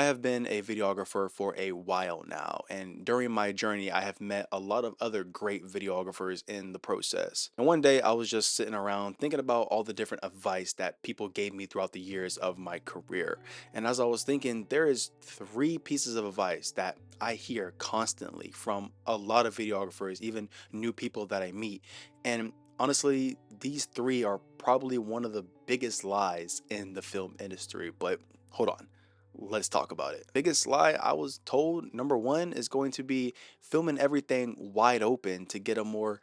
I have been a videographer for a while now, and during my journey, I have met a lot of other great videographers in the process. And one day, I was just sitting around thinking about all the different advice that people gave me throughout the years of my career. And as I was thinking, there is three pieces of advice that I hear constantly from a lot of videographers, even new people that I meet. And honestly, these three are probably one of the biggest lies in the film industry. But hold on, let's talk about it. Biggest lie I was told, number one, is going to be filming everything wide open to get a more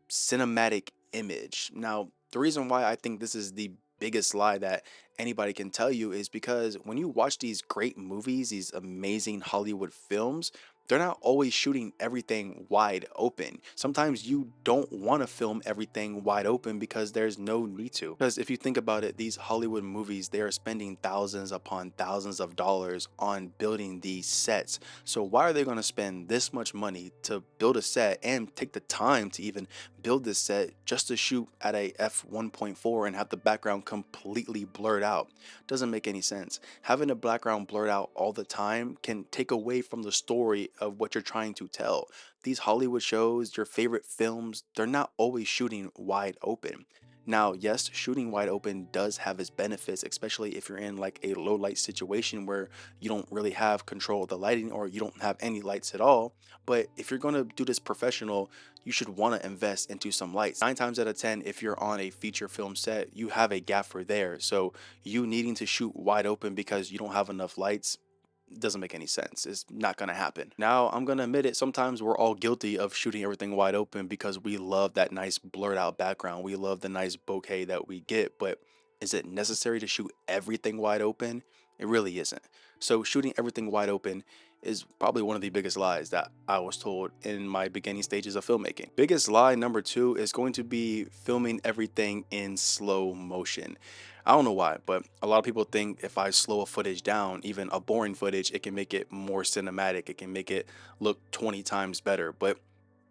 cinematic image. Now, the reason why I think this is the biggest lie that anybody can tell you is because when you watch these great movies, these amazing Hollywood films, they're not always shooting everything wide open. Sometimes you don't want to film everything wide open because there's no need to. Because if you think about it, these Hollywood movies, they are spending thousands upon thousands of dollars on building these sets. So why are they going to spend this much money to build a set and take the time to even build this set just to shoot at a f1.4 and have the background completely blurred out? Doesn't make any sense. Having a background blurred out all the time can take away from the story of what you're trying to tell. These Hollywood shows, your favorite films, they're not always shooting wide open. Now, yes, shooting wide open does have its benefits, especially if you're in like a low light situation where you don't really have control of the lighting or you don't have any lights at all. But if you're going to do this professional, you should want to invest into some lights. Nine times out of 10, if you're on a feature film set, you have a gaffer there. So you needing to shoot wide open because you don't have enough lights doesn't make any sense. It's not going to happen. Now, I'm going to admit it. Sometimes we're all guilty of shooting everything wide open because we love that nice blurred out background. We love the nice bokeh that we get. But is it necessary to shoot everything wide open? It really isn't. So, shooting everything wide open is probably one of the biggest lies that I was told in my beginning stages of filmmaking. Biggest lie number two is going to be filming everything in slow motion. I don't know why, but a lot of people think if I slow a footage down, even a boring footage, it can make it more cinematic. It can make it look 20 times better. But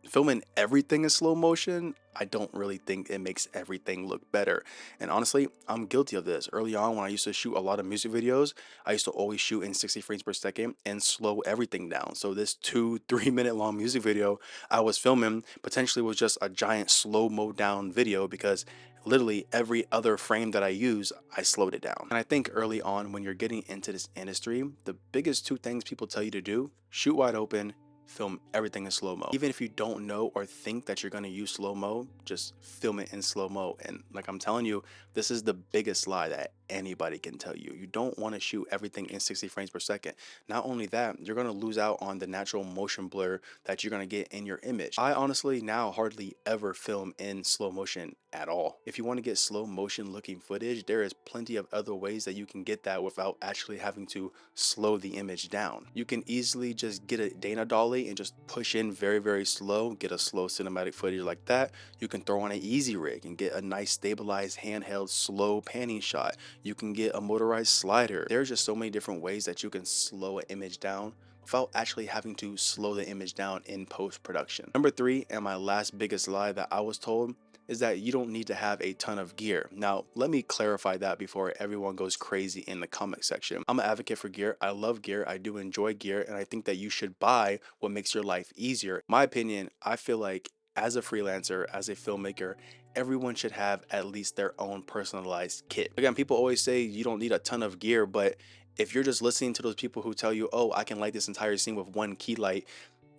filming everything in slow motion, I don't really think it makes everything look better. And honestly, I'm guilty of this. Early on, when I used to shoot a lot of music videos, I used to always shoot in 60 frames per second and slow everything down. So this 2, 3 minute long music video I was filming potentially was just a giant slow mo down video because literally every other frame that I use, I slowed it down. And I think early on when you're getting into this industry, the biggest two things people tell you to do, shoot wide open, film everything in slow mo. Even if you don't know or think that you're going to use slow mo, just film it in slow mo. And like I'm telling you, this is the biggest lie that anybody can tell you. You don't want to shoot everything in 60 frames per second. Not only that, you're going to lose out on the natural motion blur that you're going to get in your image. I honestly now hardly ever film in slow motion at all. If you want to get slow motion looking footage, there is plenty of other ways that you can get that without actually having to slow the image down. You can easily just get a Dana dolly and just push in very, very slow, get a slow cinematic footage like that. You can throw on an easy rig and get a nice stabilized handheld slow panning shot. You can get a motorized slider. There's just so many different ways that you can slow an image down without actually having to slow the image down in post-production. Number three, and my last biggest lie that I was told, is that you don't need to have a ton of gear. Now, let me clarify that before everyone goes crazy in the comment section. I'm an advocate for gear. I love gear. I do enjoy gear, and I think that you should buy what makes your life easier. My opinion, I feel like as a freelancer, as a filmmaker, everyone should have at least their own personalized kit. Again, people always say you don't need a ton of gear, but if you're just listening to those people who tell you, oh, I can light this entire scene with one key light,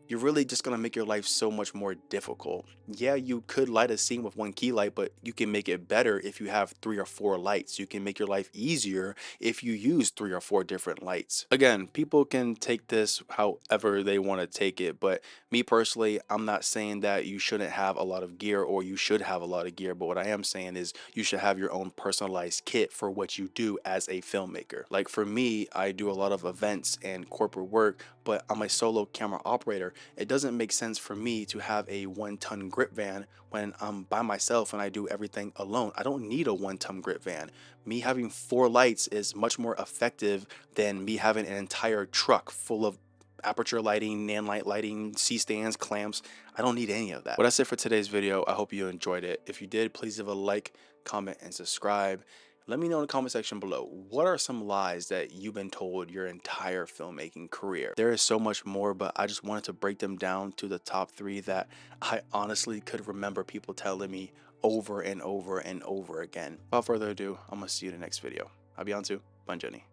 you're really just going to make your life so much more difficult. Yeah, you could light a scene with one key light, but you can make it better if you have 3 or 4 lights. You can make your life easier if you use 3 or 4 different lights. Again, people can take this however they want to take it, but me personally, I'm not saying that you shouldn't have a lot of gear or you should have a lot of gear, but what I am saying is you should have your own personalized kit for what you do as a filmmaker. Like for me, I do a lot of events and corporate work, but I'm a solo camera operator. It doesn't make sense for me to have a 1 ton grip van when I'm by myself and I do everything alone. I don't need a 1 ton grip van. Me having 4 lights is much more effective than me having an entire truck full of aperture lighting, nan light lighting, C-stands, clamps. I don't need any of that. Well, that's it for today's video. I hope you enjoyed it. If you did, please leave a like, comment, and subscribe. Let me know in the comment section below, what are some lies that you've been told your entire filmmaking career? There is so much more, but I just wanted to break them down to the top three that I honestly could remember people telling me over and over and over again. Without further ado, I'm gonna see you in the next video. I'll be on to. Bye, Jenny.